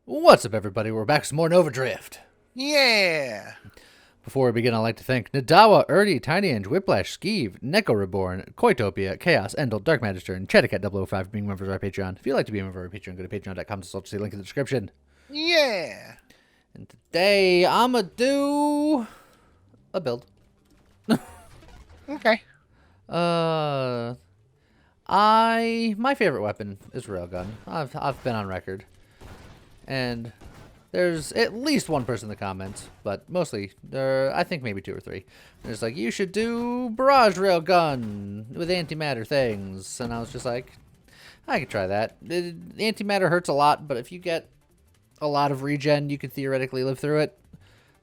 What's up, everybody? We're back with some more Nova Drift. Yeah. Before we begin, I'd like to thank Nadawa, Erdy, Tiny Ange, Whiplash, Skeeve, Neko Reborn, Koitopia, Chaos, Endel, Dark Magister, and Chedicat005 for being members of our Patreon. If you'd like to be a member of our Patreon, go to patreon.com to see the link in the description. Yeah. And today, I'ma do a build. Okay. My favorite weapon is Railgun. I've been on record. And there's at least one person in the comments, but mostly, I think maybe two or three. There's like, you should do barrage railgun with antimatter things. And I was just like, I could try that. Antimatter hurts a lot, but if you get a lot of regen, you could theoretically live through it.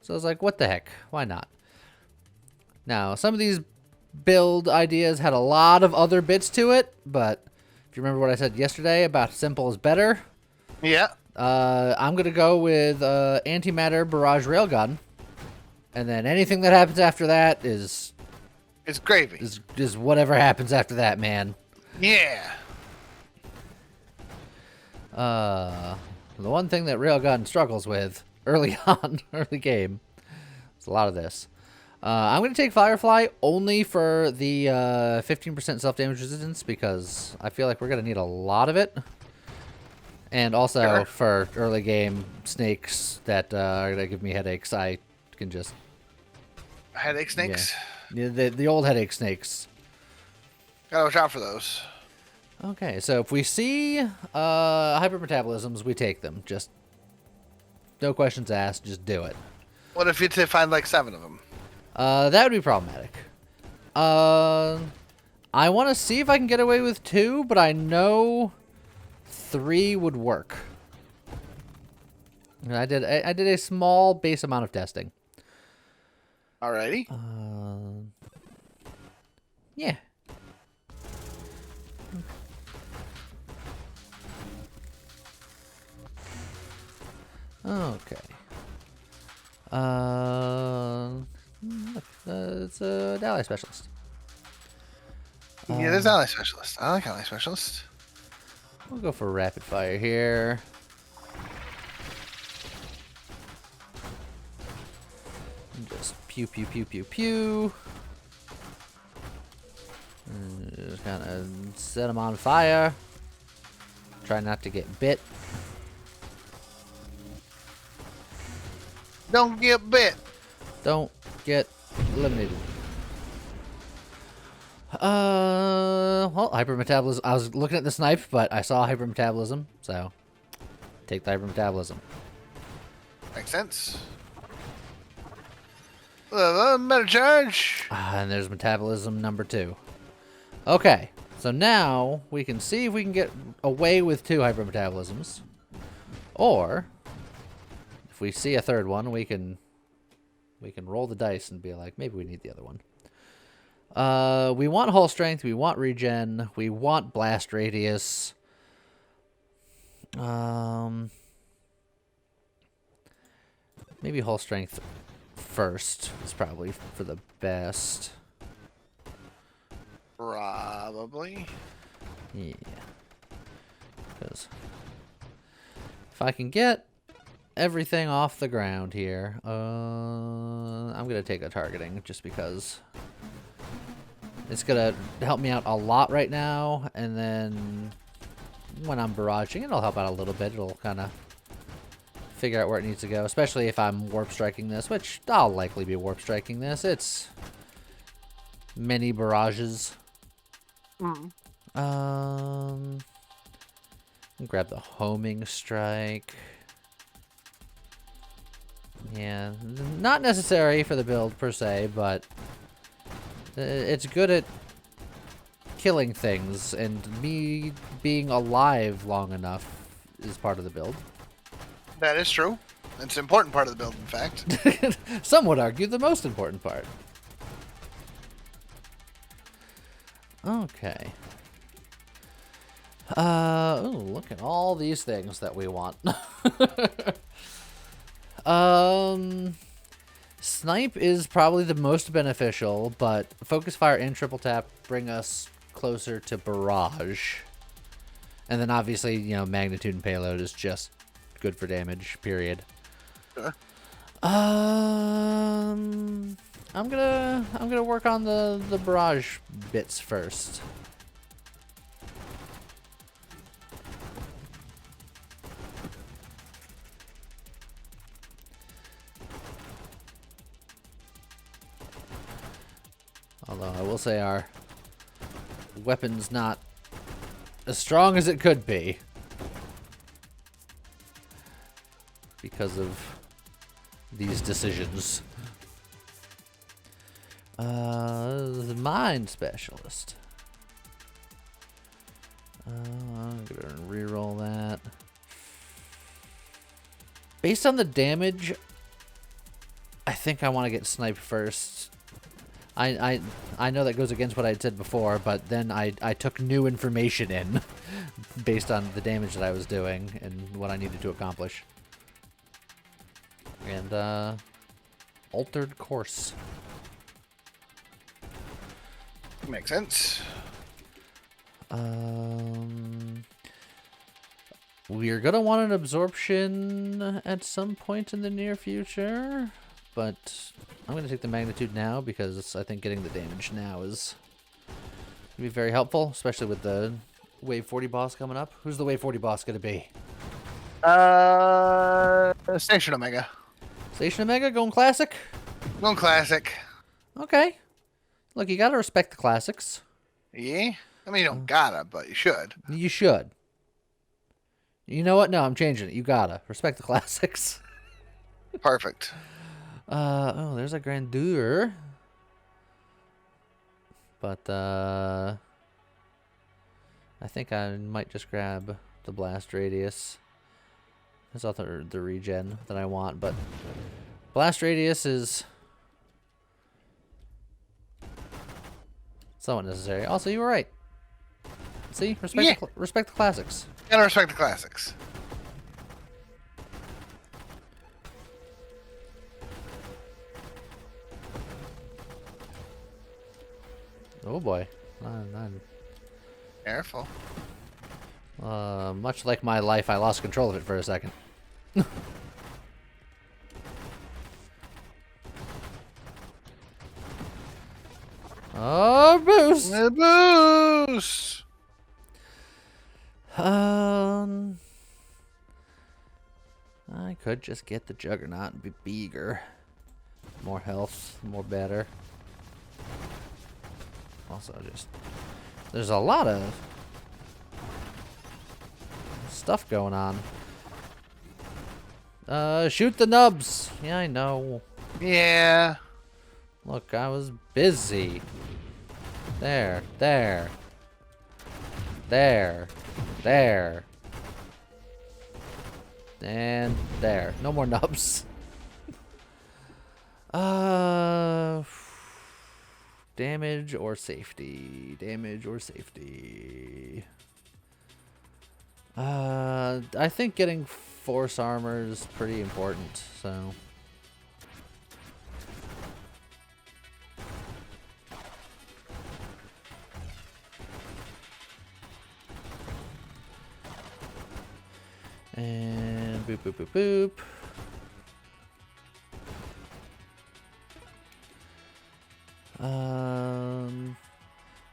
So I was like, what the heck? Why not? Now, some of these build ideas had a lot of other bits to it, but if you remember what I said yesterday about simple is better. Yeah. I'm going to go with antimatter barrage railgun. And then anything that happens after that is It's gravy. is whatever happens after that, man. Yeah. The one thing that railgun struggles with early on, early game, is a lot of this. I'm going to take Firefly only for the 15% self-damage resistance because I feel like we're going to need a lot of it. And also for early game snakes that are going to give me headaches, I can just... Headache snakes? Yeah, the old headache snakes. Gotta watch out for those. Okay, so if we see hypermetabolisms, we take them. Just no questions asked, just do it. What if you find like 7 of them? That would be problematic. I want to see if I can get away with 2, but I know 3 would work. I did a small base amount of testing. Alrighty. Yeah. Okay. Look, it's a ally specialist. Yeah, there's ally specialist. I like ally specialist. We'll go for rapid fire here. And just pew, pew, pew, pew, pew. And just kind of set them on fire. Try not to get bit. Don't get bit. Don't get eliminated. Well, hypermetabolism. I was looking at the snipe, but I saw hypermetabolism, so take the hypermetabolism. Makes sense. Better charge. And there's metabolism number 2. Okay, so now we can see if we can get away with 2 hypermetabolisms, or if we see a third one, we can roll the dice and be like, maybe we need the other one. We want hull strength, we want regen, we want blast radius. Maybe hull strength first is probably for the best. Probably. Yeah. Because if I can get everything off the ground here, I'm going to take a targeting just because it's going to help me out a lot right now. And then when I'm barraging, it'll help out a little bit. It'll kind of figure out where it needs to go, especially if I'm warp striking this, which I'll likely be warp striking this. It's many barrages. Grab the homing strike. Yeah, not necessary for the build per se, but it's good at killing things, and me being alive long enough is part of the build. That is true. It's an important part of the build, in fact. Some would argue the most important part. Okay. Ooh, look at all these things that we want. Snipe is probably the most beneficial, but focus fire and triple tap bring us closer to barrage. And then obviously, you know, magnitude and payload is just good for damage. Period. Sure. I'm gonna work on the barrage bits first. Although I will say our weapon's not as strong as it could be because of these decisions. The mind specialist. I'm gonna reroll that. Based on the damage, I think I want to get sniped first. I know that goes against what I said before, but then I took new information in based on the damage that I was doing and what I needed to accomplish. And altered course. Makes sense. We're gonna want an absorption at some point in the near future, but I'm gonna take the magnitude now because I think getting the damage now is gonna be very helpful, especially with the Wave 40 boss coming up. Who's the Wave 40 boss gonna be? Station Omega. Station Omega going classic? Going classic. Okay. Look, you gotta respect the classics. Yeah? I mean, you don't gotta, but you should. You should. You know what? No, I'm changing it. You gotta respect the classics. Perfect. Oh, there's a grandeur. But, I think I might just grab the blast radius. There's also the regen that I want, but blast radius is somewhat necessary. Also, you were right. See? Respect the classics. Gotta respect the classics. Oh boy. Careful. Much like my life, I lost control of it for a second. Oh, boost! Boost! I could just get the Juggernaut and be bigger. More health, more better. Also, there's a lot of stuff going on. Shoot the nubs! Yeah, I know. Yeah. Look, I was busy. There. There. And there. No more nubs. Damage or safety? Damage or safety? I think getting force armor is pretty important, so... And boop, boop, boop, boop.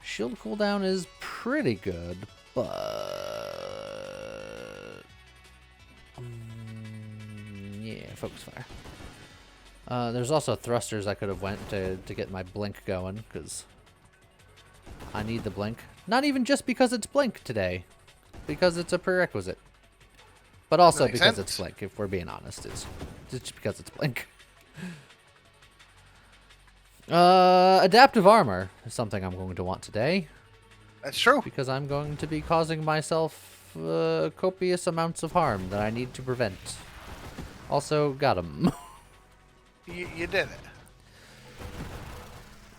Shield cooldown is pretty good, but yeah, focus fire. There's also thrusters I could have went to get my blink going, because I need the blink. Not even just because it's blink today, because it's a prerequisite. But also because it's blink, if we're being honest. It's just because it's blink. Adaptive armor is something I'm going to want today. That's true. Because I'm going to be causing myself copious amounts of harm that I need to prevent. Also, got him. You did it.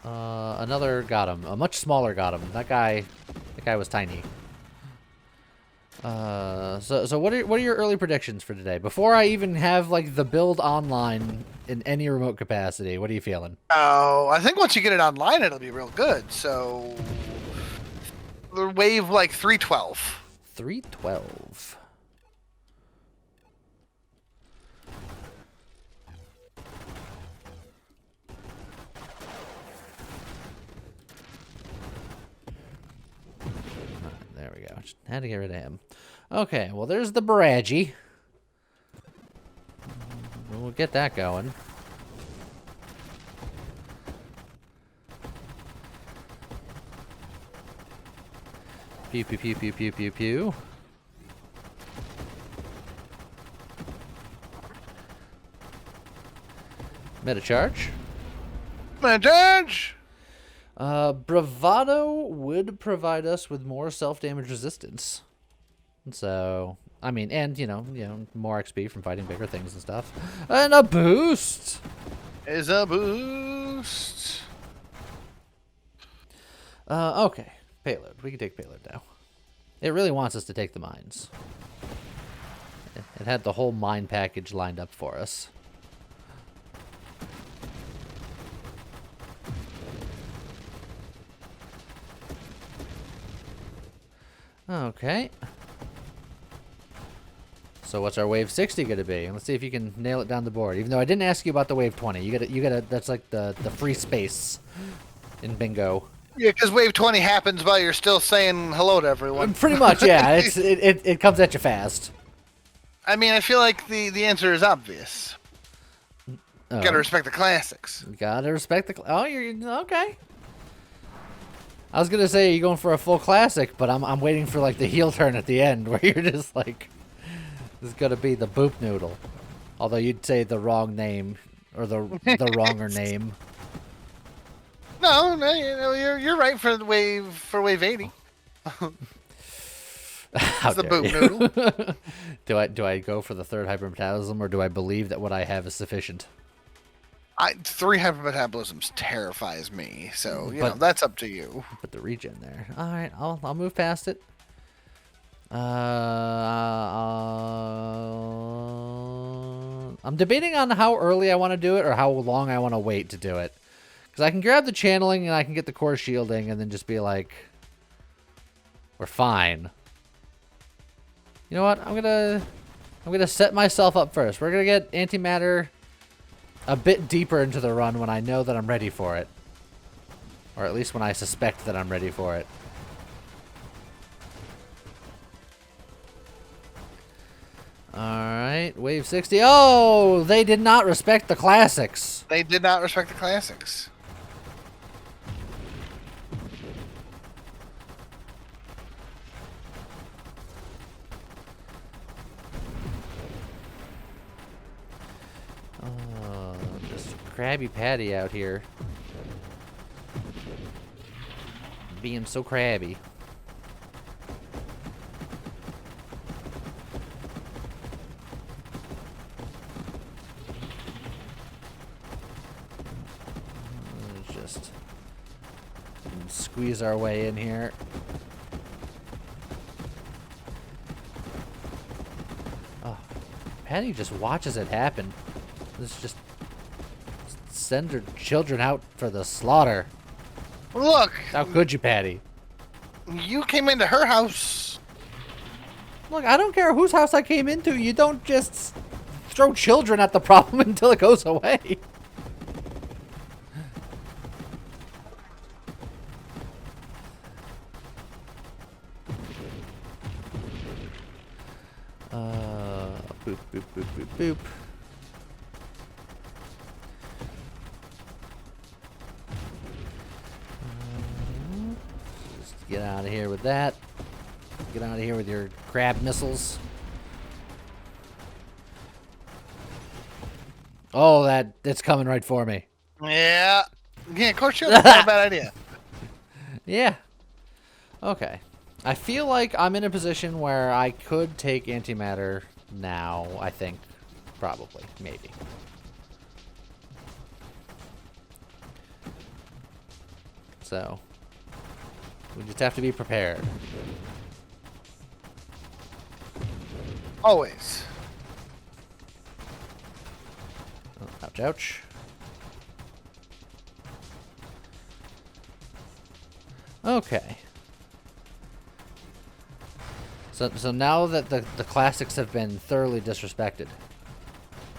Another got him. A much smaller got him. That guy was tiny. So what are your early predictions for today? Before I even have like the build online in any remote capacity, what are you feeling? Oh, I think once you get it online, it'll be real good. So, wave like 312. 312. Had to get rid of him. Okay, well, there's the Barragi. We'll get that going. Pew, pew, pew, pew, pew, pew, pew. Meta charge. Charge. Bravado would provide us with more self-damage resistance. So, I mean, and, you know, more XP from fighting bigger things and stuff. And a boost! Is a boost. Okay. Payload. We can take payload now. It really wants us to take the mines. It had the whole mine package lined up for us. Okay. So what's our wave 60 gonna be? Let's see if you can nail it down the board. Even though I didn't ask you about the wave 20. You gotta that's like the free space in bingo. Yeah, because wave 20 happens while you're still saying hello to everyone. Pretty much, yeah. It comes at you fast. I mean, I feel like the answer is obvious. Oh. Gotta respect the classics. Gotta respect the oh, you're okay. I was gonna say you're going for a full classic, but I'm waiting for like the heel turn at the end where you're just like, this is gonna be the boop noodle. Although you'd say the wrong name or the wronger name. No, you're right for the wave 80. How It's the dare boop you. noodle. do I go for the third hypermetabolism, or do I believe that what I have is sufficient? 3 hypermetabolisms terrifies me, so you know that's up to you. Put the regen there. All right, I'll move past it. I'm debating on how early I want to do it or how long I want to wait to do it, because I can grab the channeling and I can get the core shielding and then just be like, we're fine. You know what? I'm gonna set myself up first. We're gonna get antimatter a bit deeper into the run when I know that I'm ready for it. Or at least when I suspect that I'm ready for it. Alright, wave 60. Oh, they did not respect the classics. They did not respect the classics. Just Krabby Patty out here. Being so crabby. Just squeeze our way in here. Oh, Patty just watches it happen. Let's just send her children out for the slaughter. Look, How could you, Patty? you came into her house. Look, I don't care whose house I came into. You don't just throw children at the problem until it goes away. Boop, boop, boop, boop, boop. Just get out of here with that. Get out of here with your crab missiles. Oh, it's coming right for me. Yeah, of course you're not a bad idea. Yeah. Okay. I feel like I'm in a position where I could take antimatter now, I think. Probably. Maybe. So, we just have to be prepared. Always. Oh, ouch, ouch. Okay. So now that the classics have been thoroughly disrespected,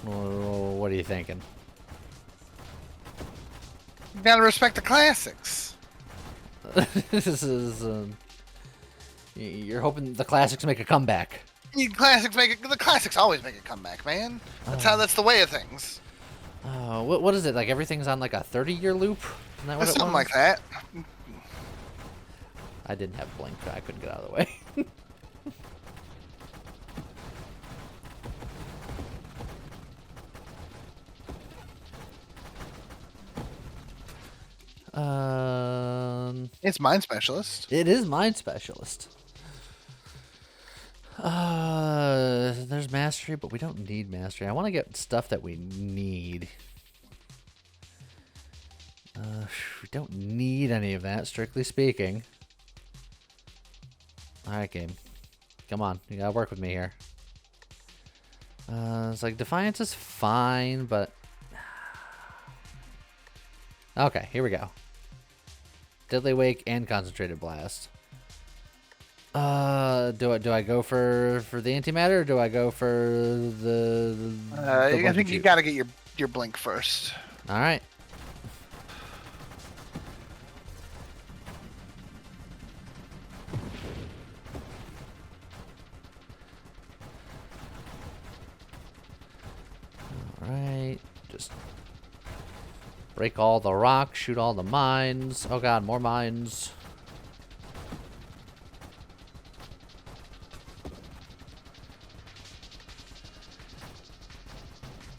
what are you thinking? You gotta respect the classics. This is You're hoping the classics make a comeback. The classics always make a comeback, man. That's the way of things. What is it? Like everything's on like a 30-year loop? Isn't that what it Something was? like that. I didn't have blink. I couldn't get out of the way. It's Mind Specialist. It is Mind Specialist. There's Mastery, but we don't need Mastery. I want to get stuff that we need. We don't need any of that, strictly speaking. Alright, game. Come on, you gotta work with me here. It's like Defiance is fine, but... Okay, here we go. Deadly Wake and Concentrated Blast. Do I go for the antimatter, or do I go for the I think you gotta get your blink first. All right. All right. Just break all the rocks, shoot all the mines. Oh god, more mines.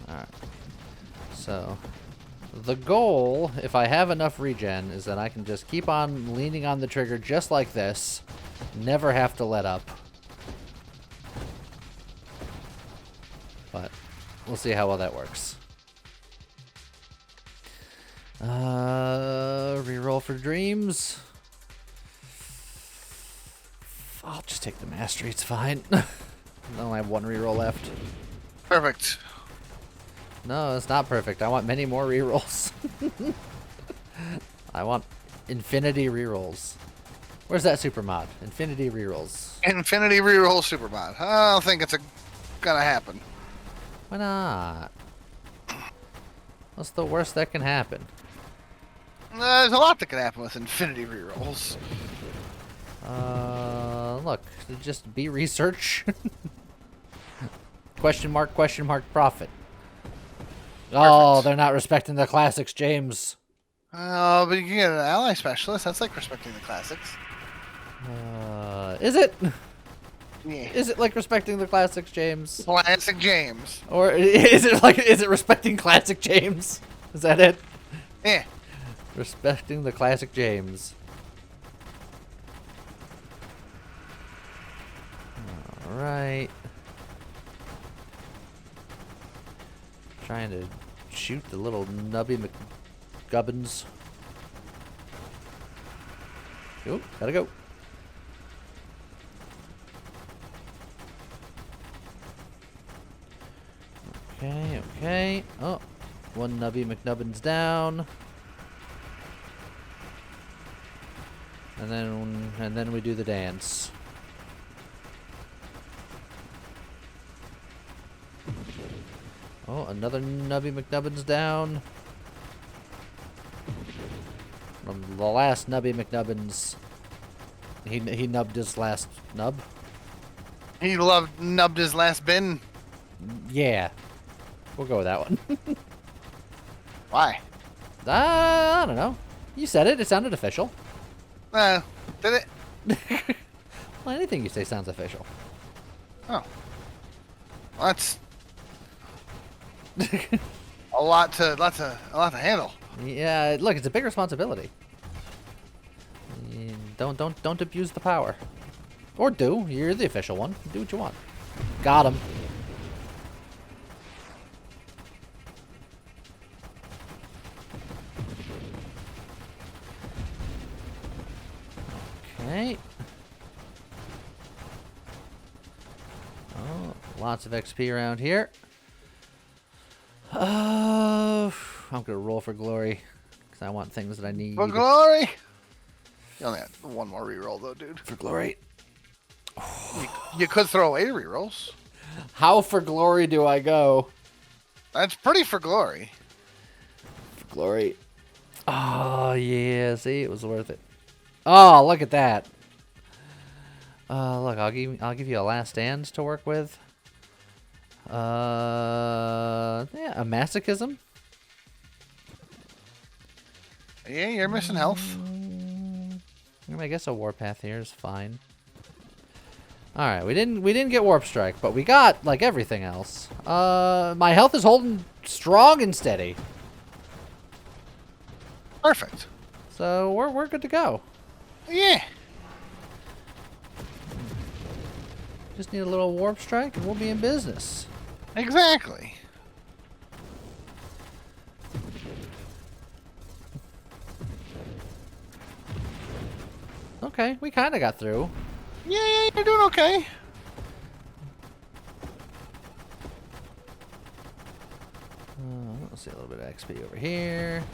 Alright. So, the goal, if I have enough regen, is that I can just keep on leaning on the trigger just like this. Never have to let up. But, we'll see how well that works. Reroll for dreams. I'll just take the mastery, it's fine. I only have one reroll left. Perfect. No, it's not perfect. I want many more rerolls. I want infinity rerolls. Where's that super mod? Infinity rerolls. Infinity reroll super mod. I don't think it's gonna happen. Why not? What's the worst that can happen? There's a lot that can happen with infinity rerolls. Look, just be research. Question mark, profit. Oh, they're not respecting the classics, James. But you can get an ally specialist. That's like respecting the classics. Is it? Yeah. Is it like respecting the classics, James? Classic James. Or is it respecting classic James? Is that it? Yeah. Respecting the classic James. Alright. Trying to shoot the little nubby McGubbins. Oop, gotta go. Okay, okay. Oh, one nubby McNubbins down. And then we do the dance. Oh, another nubby McNubbins down. From the last nubby McNubbins, he nubbed his last nub. He nubbed his last bin. Yeah, we'll go with that one. Why? I don't know. You said it. It sounded official. Did it? Well, anything you say sounds official. Oh. Well, that's a lot to handle. Yeah, look, it's a big responsibility. Don't abuse the power. Or do. You're the official one. Do what you want. Got him. Okay. Oh, lots of XP around here. I'm gonna roll for glory because I want things that I need. For glory. You only have one more reroll though, dude. For glory. You could throw away rerolls. How for glory do I go? That's pretty for glory. For glory. Oh yeah, see, it was worth it. Oh, look at that. Look, I'll give you a last stand to work with. Yeah, a masochism. Yeah, you're missing health. I guess a warpath here is fine. All right, we didn't get warp strike, but we got like everything else. My health is holding strong and steady, Perfect. so we're good to go. Yeah. Just need a little warp strike, and we'll be in business. Exactly. Okay, we kind of got through. Yeah, you're doing okay. Let's see a little bit of XP over here.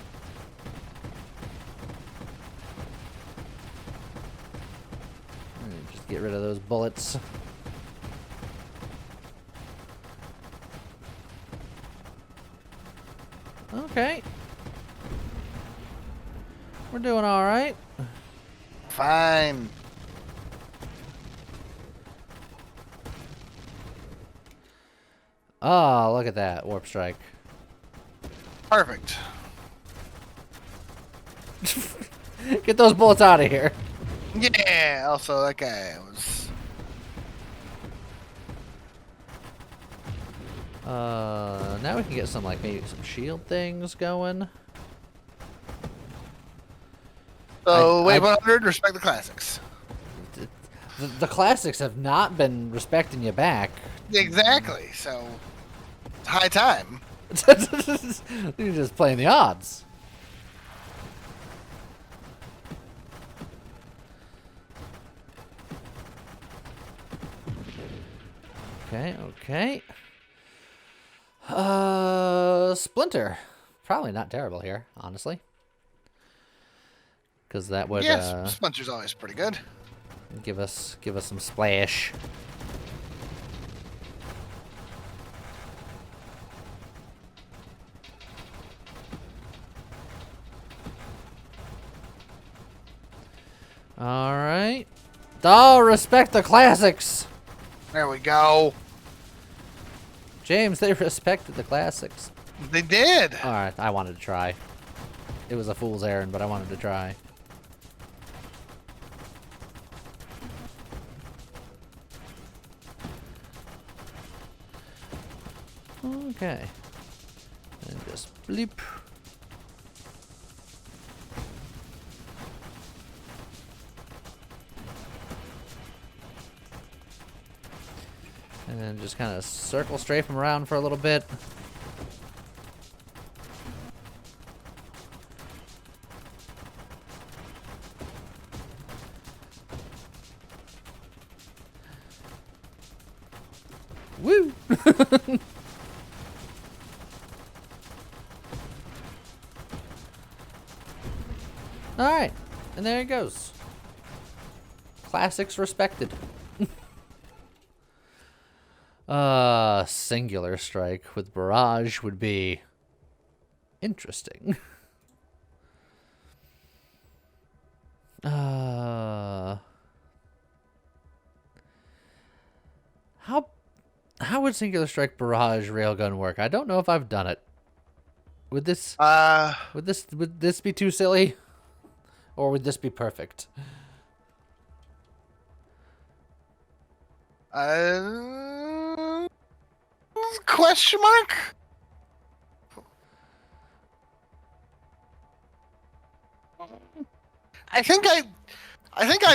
Just get rid of those bullets. Okay. We're doing all right. Fine. Oh, look at that. Warp strike. Perfect. Get those bullets out of here. Yeah, also that guy was... Now we can get some, like, maybe some shield things going. So, wave 100, respect the classics. The classics have not been respecting you back. Exactly, so... It's high time. You're just playing the odds. Okay, okay. Splinter. Probably not terrible here, honestly. Because that would Yes, Splinter's always pretty good. give us some splash. All right. Oh, respect the classics. There we go. James, they respected the classics. They did. All right, I wanted to try. It was a fool's errand, but I wanted to try. Okay. And just bleep. And then just kind of circle strafe him around for a little bit. Woo! Alright, and there it goes. Classics respected. Singular strike with barrage would be interesting. How would singular strike barrage railgun work? I don't know if I've done it. Would this be too silly? Or would this be perfect? Question mark? I think I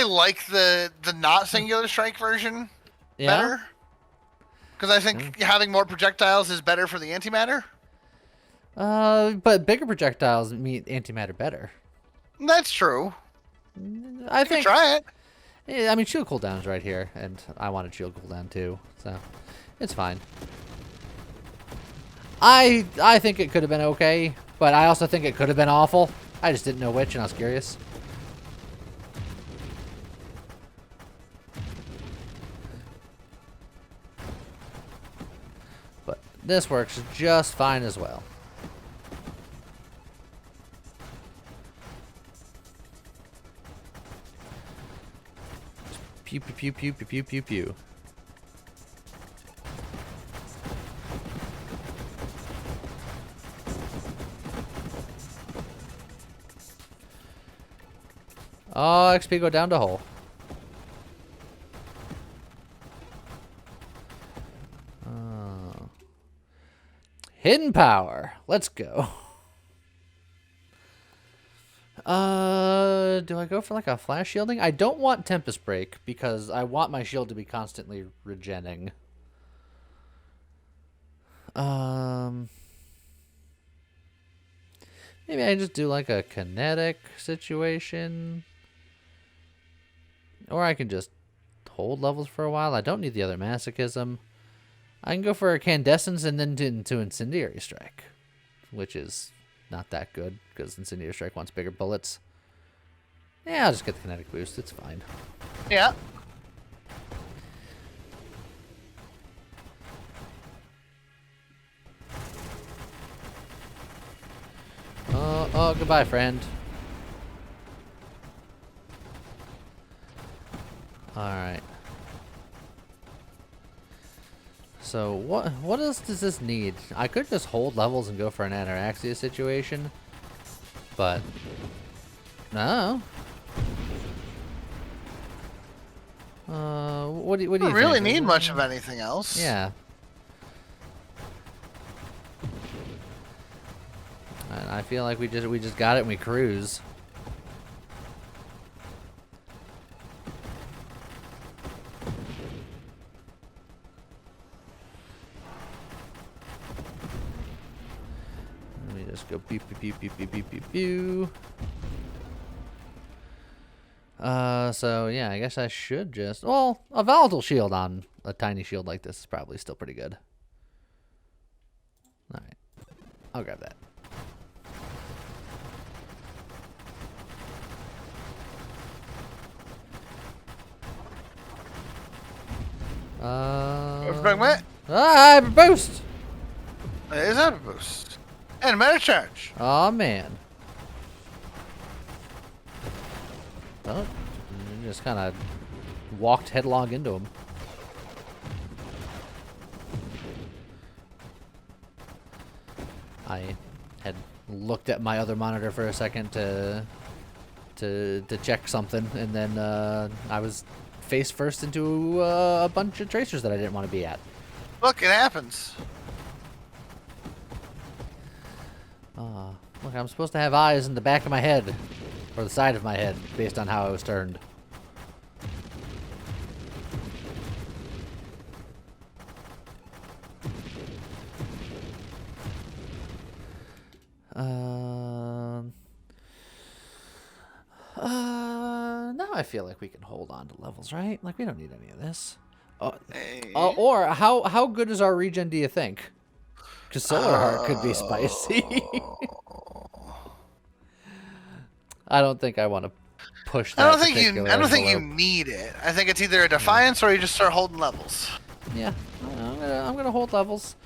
like the not singular strike version better. Because I think having more projectiles is better for the antimatter. But bigger projectiles mean antimatter better. That's true. I think try it. Yeah, I mean, shield cooldown's right here, and I wanted shield cooldown too, so it's fine. I think it could have been okay, but I also think it could have been awful. I just didn't know which, and I was curious. But this works just fine as well. Pew pew pew pew pew pew pew pew. Oh, XP go down to hole. Hidden power. Let's go. Do I go for like a flash shielding? I don't want Tempest Break because I want my shield to be constantly regenning. Maybe I just do like a kinetic situation. Or I can just hold levels for a while. I don't need the other masochism. I can go for a Candescence and then into Incendiary Strike, which is not that good because Incendiary Strike wants bigger bullets. Yeah, I'll just get the kinetic boost. It's fine. Yeah. Oh, goodbye, friend. Alright. So, what else does this need? I could just hold levels and go for an Ataraxia situation. But, no. What do you don't really think? need much of anything else. Yeah. And I feel like we just got it and we cruise. Let me just go beep beep beep beep beep beep beep beep. So yeah, I guess I should just a volatile shield on a tiny shield like this is probably still pretty good. All right, I'll grab that. Boost! It is a boost. And meta charge. Oh man. Oh, you just kind of walked headlong into him. I had looked at my other monitor for a second to check something, and then I was face first into a bunch of tracers that I didn't want to be at. Look, it happens. Look, I'm supposed to have eyes in the back of my head, or the side of my head, based on how I was turned. Now I feel like we can hold on to levels, right? Like, we don't need any of this. Or how good is our regen, do you think? Because Solar Heart could be spicy. I don't think I want to push that. I don't think you need it. I think it's either a Defiance or you just start holding levels. Yeah, I'm gonna hold levels.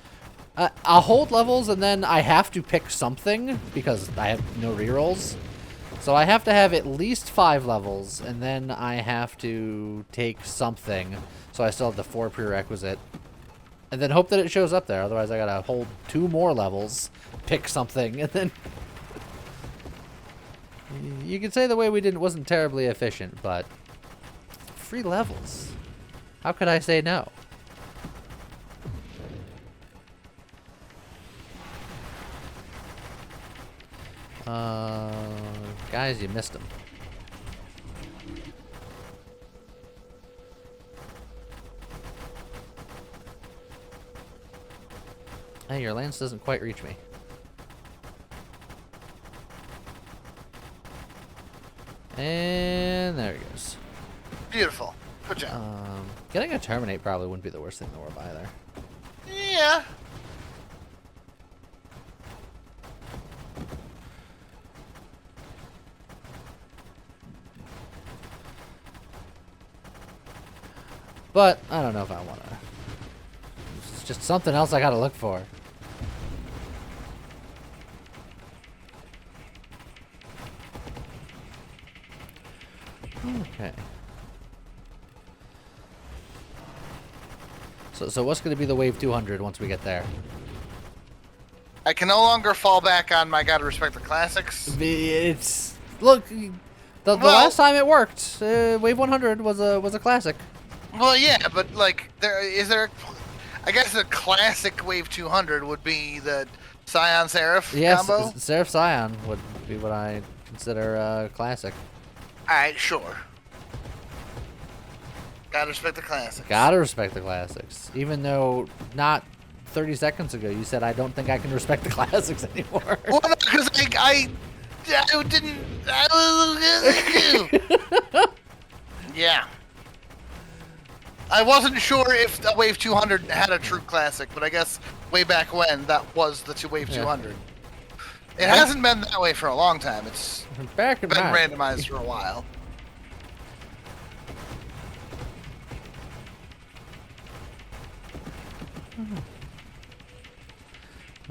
I'll hold levels, and then I have to pick something because I have no rerolls. So I have to have at least 5 levels, and then I have to take something. So I still have the 4 prerequisite. And then hope that it shows up there. Otherwise, I gotta hold 2 more levels, pick something, and then... You could say the way we did it wasn't terribly efficient, but... Free levels. How could I say no? Guys, you missed him. Hey, your lance doesn't quite reach me. And there he goes. Beautiful. Good job. Getting a Terminate probably wouldn't be the worst thing in the world either. Yeah. But I don't know if I want to. It's just something else I got to look for. Okay. So what's going to be the Wave 200 once we get there? I can no longer fall back on my gotta respect the classics. It's look, the last time it worked, Wave 100 was a classic. Well, yeah, but like, I guess the classic Wave 200 would be the Scion Seraph combo. Yes, Seraph Scion would be what I consider classic. All right, sure. Gotta respect the classics. Gotta respect the classics, even though not 30 seconds ago you said I don't think I can respect the classics anymore. Well, no, because I didn't. Yeah. I wasn't sure if the Wave 200 had a true classic, but I guess way back when that was the Wave 200. It hasn't been that way for a long time. It's been randomized for a while.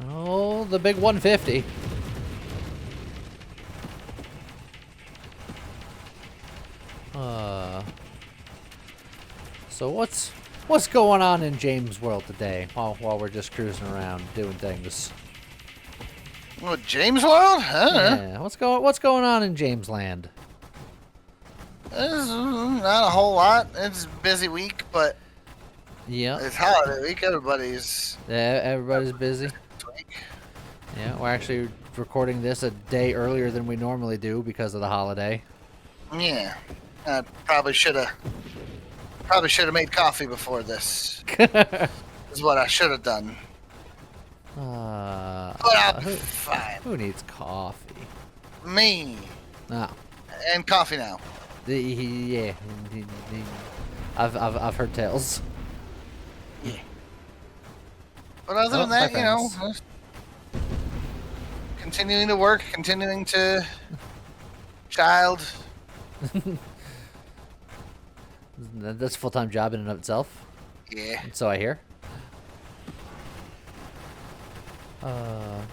Oh, the big 150. So what's going on in James' world today? While we're just cruising around doing things. Oh, James World? Yeah. What's going on in James Land? It's not a whole lot. It's a busy week, but yeah, it's holiday week. Everybody's busy. Yeah, we're actually recording this a day earlier than we normally do because of the holiday. Yeah, I probably should have made coffee before this. Is what I should have done. But I'll be fine. Who needs coffee? Me. Oh. And coffee now. Yeah. I've heard tales. Yeah. But other than that, you know, continuing to work, continuing to child. That's a full-time job in and of itself. Yeah. So I hear.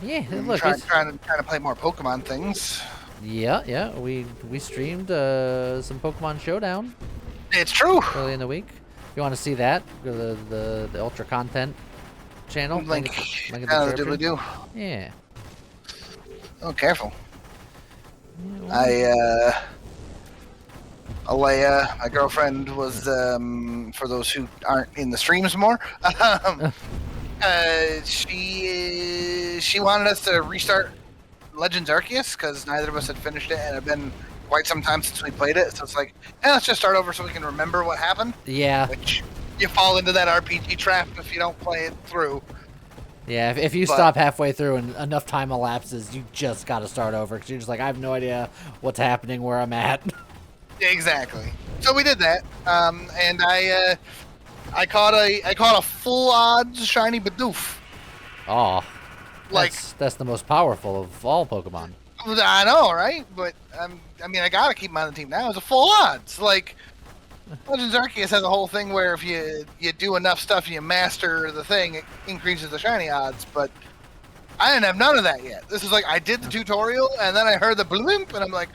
Yeah. Look, trying to play more Pokemon things. Yeah. We streamed some Pokemon Showdown. It's true. Early in the week. If you want to see that, go to the Ultra Content channel. Link in the description. do. Yeah. Oh, careful. Alea, my girlfriend, was for those who aren't in the streams more. She wanted us to restart Legends Arceus because neither of us had finished it, and it had been quite some time since we played it. So it's like, let's just start over so we can remember what happened. Yeah. Which you fall into that RPG trap if you don't play it through. Yeah, if you stop halfway through and enough time elapses, you just got to start over because you're just like, I have no idea what's happening where I'm at. Exactly. So we did that, and I caught a full odds shiny Bidoof. Oh, that's the most powerful of all Pokemon. I know, right? But I mean, I gotta keep him on the team now. It's a full odds. Like Legends Arceus has a whole thing where if you do enough stuff, and you master the thing, it increases the shiny odds. But I didn't have none of that yet. This is like I did the tutorial, and then I heard the blimp, and I'm like,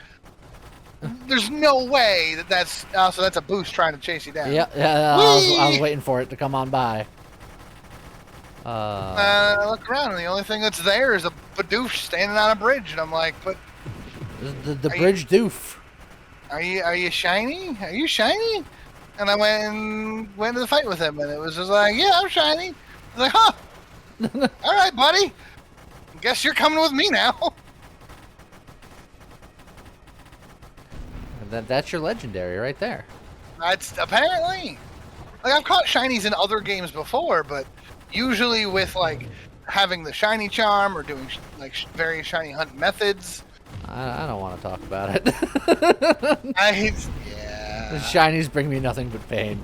there's no way that's a boost trying to chase you down. Yeah. I was waiting for it to come on by. I look around, and the only thing that's there is a Bidoof standing on a bridge, and I'm like, but the bridge doof. Are you shiny? Are you shiny? And I went to the fight with him, and it was just like, yeah, I'm shiny. I was like, huh? All right, buddy. Guess you're coming with me now. That's your legendary right there. That's apparently. Like I've caught shinies in other games before, but usually with like having the shiny charm or doing like various shiny hunt methods. I don't want to talk about it. Yeah. The shinies bring me nothing but pain.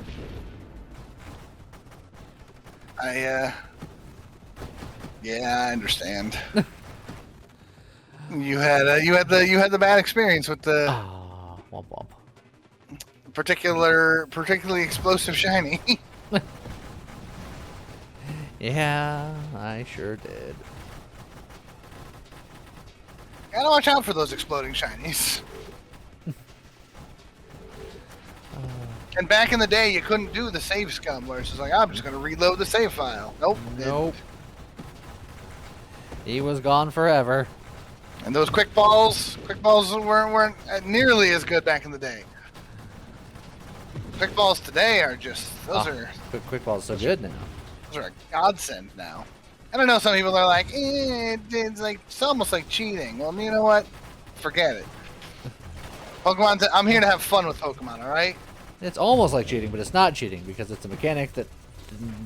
Yeah, I understand. You had the bad experience with the womp womp. particularly explosive shiny. Yeah, I sure did. Gotta watch out for those exploding shinies. And back in the day, you couldn't do the save scum, where it's just like, I'm just going to reload the save file. Nope. Nope. He was gone forever. And those quick balls weren't nearly as good back in the day. Quick balls today are just, those are... Quick ball's so good now. Those are a godsend now. I don't know, some people are like, it's like, it's almost like cheating. Well, you know what? Forget it. Pokemon, I'm here to have fun with Pokemon, alright? It's almost like cheating, but it's not cheating because it's a mechanic that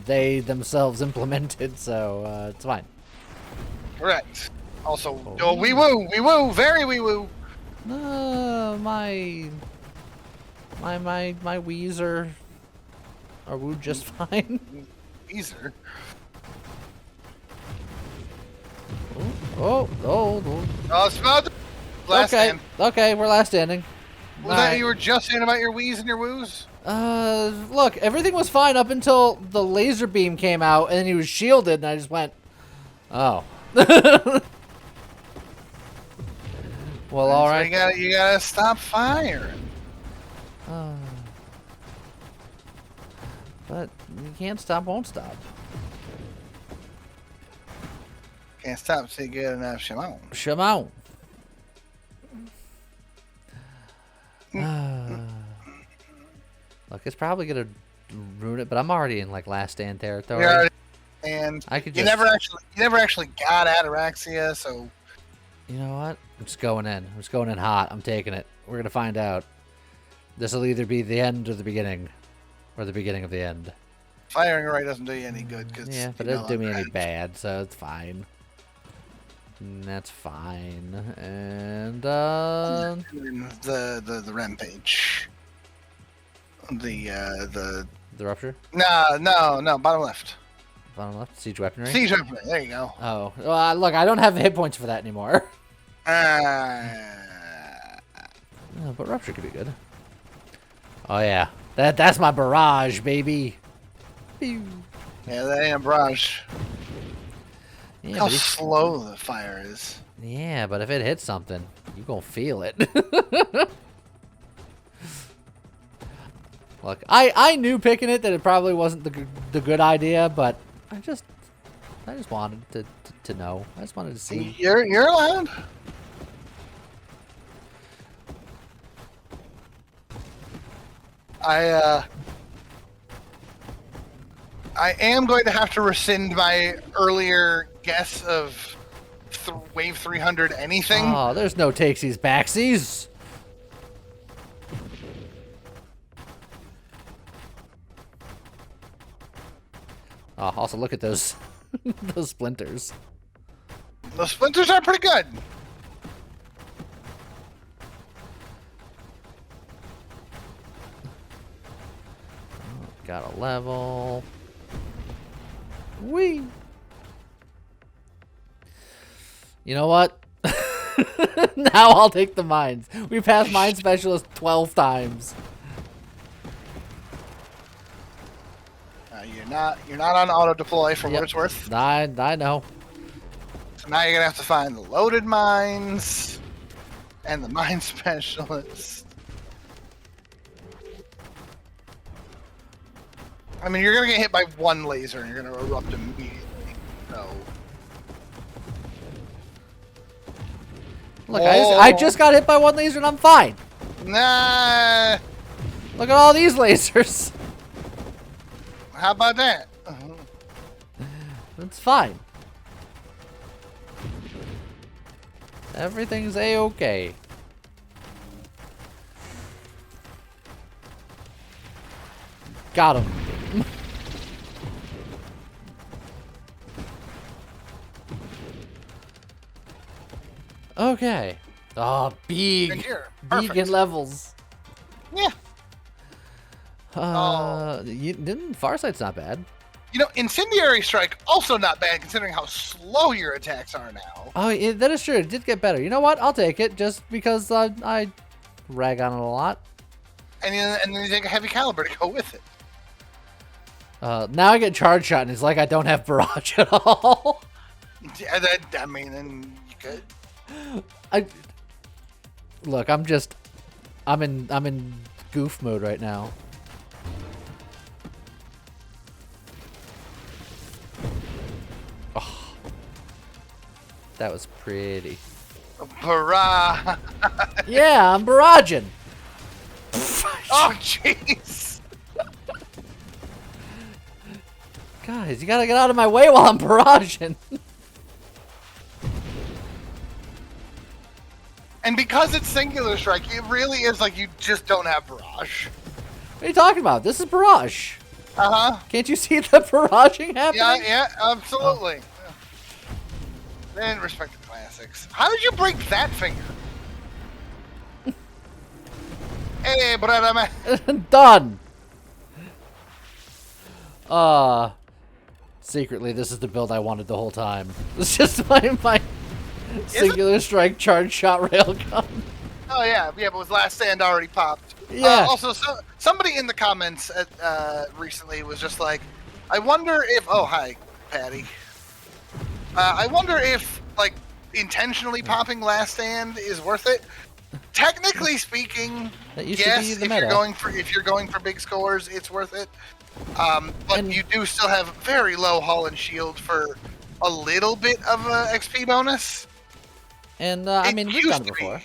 they themselves implemented, so it's fine. Correct. Also, wee woo, very wee woo. My Wii's are wooed just fine. Weezer. Oh. Oh, it's about last stand. Okay, we're last standing. Was that you were just saying about your Wii's and your woos? Look, everything was fine up until the laser beam came out, and then he was shielded, and I just went, oh. Well, all right. So you gotta stop firing. But you can't stop, won't stop. Can't stop till you get enough Shimon. Shimon. Look, it's probably gonna ruin it, but I'm already in like last stand territory. And I could you never actually got Ataraxia, so you know what? I'm just going in. I'm just going in hot. I'm taking it. We're gonna find out. This will either be the end or the beginning, or the beginning of the end. Firing right doesn't do you any good. Yeah, but it doesn't do me any bad, so it's fine. That's fine. And the rampage. The rupture? No, bottom left. Bottom left? Siege weaponry? Siege weaponry, there you go. Oh. Well, look, I don't have hit points for that anymore. No, but rupture could be good. Oh yeah. That's my barrage, baby. Pew. Yeah, that ain't a barrage. Yeah, how slow the fire is. Yeah, but if it hits something, you gonna feel it. Look, I knew picking it that it probably wasn't the good idea, but I just wanted to know. I just wanted to see. You're allowed. I am going to have to rescind my earlier guess of wave 300 anything. Oh, there's no takesies backsies. Oh, also look at those those splinters. The splinters are pretty good. Got a level. Whee! You know what? Now I'll take the mines. We passed mine specialist 12 times. You're not on auto deploy for what it's worth. I know. So now you're gonna have to find the loaded mines and the mine specialist. I mean, you're gonna get hit by one laser and you're gonna erupt immediately. So. Look, I just got hit by one laser and I'm fine. Nah. Look at all these lasers. How about that? It's fine. Everything's a-okay. Got him. Okay. Oh, big levels. Yeah. Farsight's not bad. You know, Incendiary Strike also not bad considering how slow your attacks are now. Oh, yeah, that is true. It did get better. You know what? I'll take it just because I rag on it a lot. And then you take a heavy caliber to go with it. Now I get charge shot, and it's like I don't have barrage at all. Yeah, I mean, then you could. Look, I'm in goof mode right now. That was pretty. Barrage. Yeah, I'm barraging. Oh, jeez. Guys, you gotta get out of my way while I'm barraging. And because it's singular strike, it really is like you just don't have barrage. What are you talking about? This is barrage. Uh-huh. Can't you see the barraging happening? Yeah, absolutely. They didn't respect the classics. How did you break that finger? Hey, brother, man. Done. Secretly, this is the build I wanted the whole time. It's just my singular strike charge shot railgun. Oh yeah, but his last stand already popped. Yeah. Also, somebody in the comments recently was just like, I wonder if. Oh, hi, Patty. I wonder if like intentionally popping last stand is worth it. Technically speaking, That used to yes. be the If meta. you're going for big scores, it's worth it. But you do still have very low hull and shield for a little bit of a XP bonus. And I mean, we've done it used to before.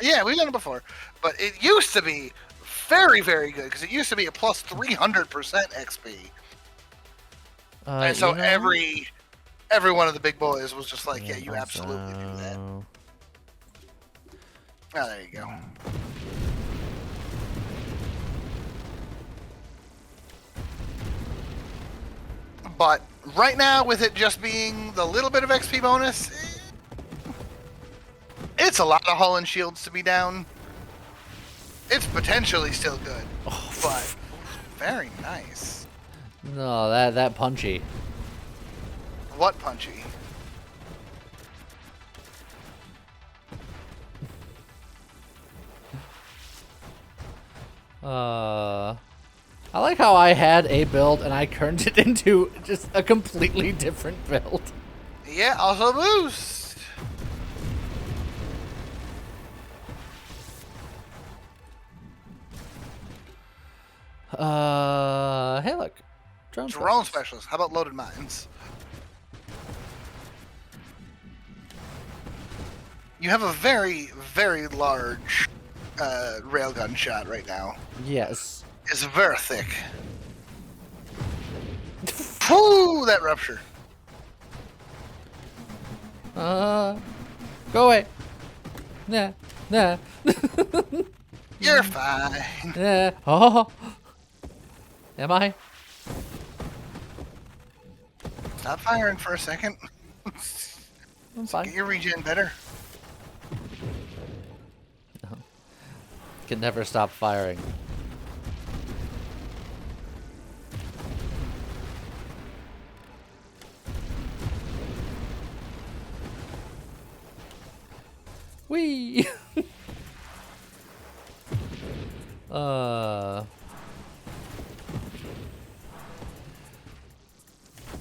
Yeah, we've done it before, but it used to be very, very good because it used to be a plus 300% XP, and so You know, every one of the big boys was just like, yeah, you absolutely do that. also- Oh, there you go. But right now, with it just being the little bit of XP bonus, it's a lot of hull and shields to be down. It's potentially still good, but very nice. No, that punchy. What punchy? I like how I had a build and I turned it into just a completely different build. Yeah, also boost. Hey, look. Drone Drone specialist. specialist. How about loaded mines? You have a very, very large railgun shot right now. Yes. It's very thick. Whoo, that rupture. Go away. Nah, nah. You're fine. Nah. Oh. Am I? Stop firing for a second. I'm fine. Get your regen better. Can never stop firing. Whee!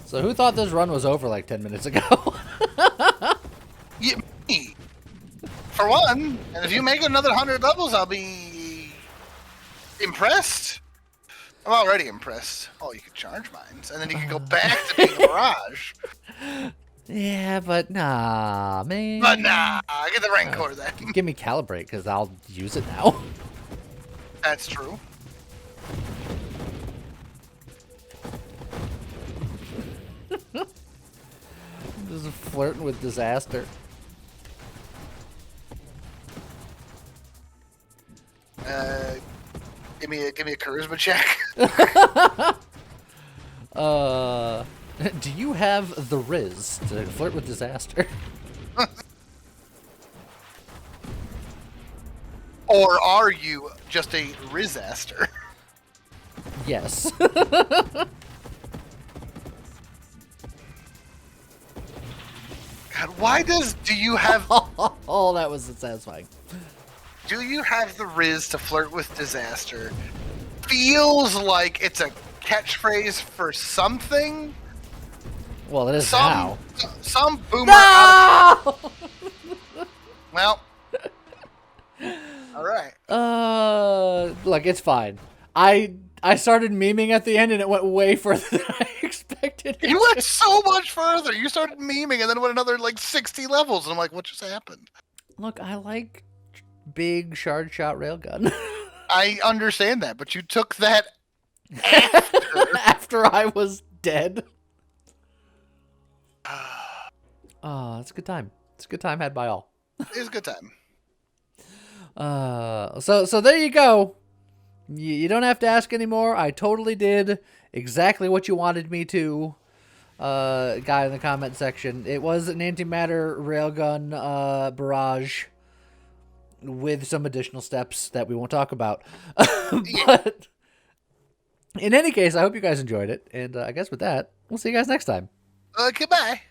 So who thought this run was over like 10 minutes ago? Yeah, me. For one, and if you make another 100 levels, I'll be impressed. I'm already impressed. Oh, you could charge mines, and then you can go back to being a barrage. Yeah, but nah, man. But nah, get the Rancor then. Give me calibrate, because I'll use it now. That's true. Just flirting with disaster. Give me a charisma check. Do you have the Riz to flirt with disaster? Or are you just a risaster? Yes. God, why do you have Oh, that was satisfying. do you have the riz to flirt with disaster? Feels like it's a catchphrase for something. Well, it is now. Some boomer. No! Well, all right. Look, it's fine. I I started memeing at the end, and it went way further than I expected. You went so much further. You started memeing, and then went another like 60 levels, and I'm like, what just happened? Look, I like big shard shot railgun. I understand that, but you took that after. After I was dead. Oh, it's a good time. It's a good time had by all. It's a good time. So there you go. You don't have to ask anymore. I totally did exactly what you wanted me to. Guy in the comment section. It was an antimatter railgun barrage with some additional steps that we won't talk about. But in any case, I hope you guys enjoyed it. And I guess with that, we'll see you guys next time. Goodbye.